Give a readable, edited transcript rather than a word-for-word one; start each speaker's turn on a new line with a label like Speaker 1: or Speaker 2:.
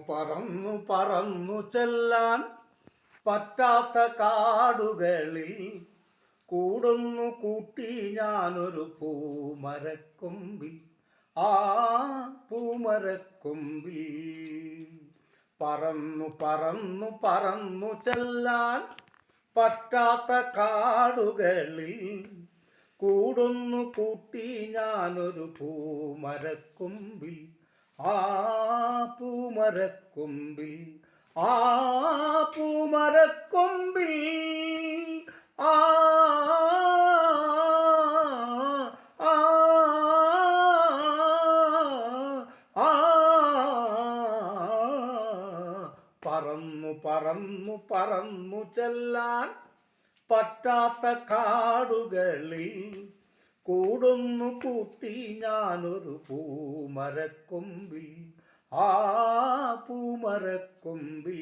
Speaker 1: പറന്നു പറന്നു ചെല്ലാൻ പറ്റാത്ത കാടുകളിൽ കൂടുന്നു കൂട്ടി ഞാനൊരു പൂമരക്കൊമ്പിൽ. ആ പൂമരക്കൊമ്പിൽ പറന്നു പറന്നു പറന്നു ചെല്ലാൻ പറ്റാത്ത കാടുകളിൽ കൂടുന്നു കൂട്ടി ഞാനൊരു പൂമരക്കൊമ്പിൽ. ആ പൂമരക്കൊമ്പിൽ, ആ പൂമരക്കൊമ്പിൽ, ആ ആ ആ പറന്നു പറന്നു പറന്നു ചെല്ലാൻ പറ്റാത്ത കാടുകളിൽ കൂടുന്നു കൂട്ടി ഞാനൊരു പൂമരക്കൊമ്പിൽ. ആ പൂമരക്കൊമ്പിൽ.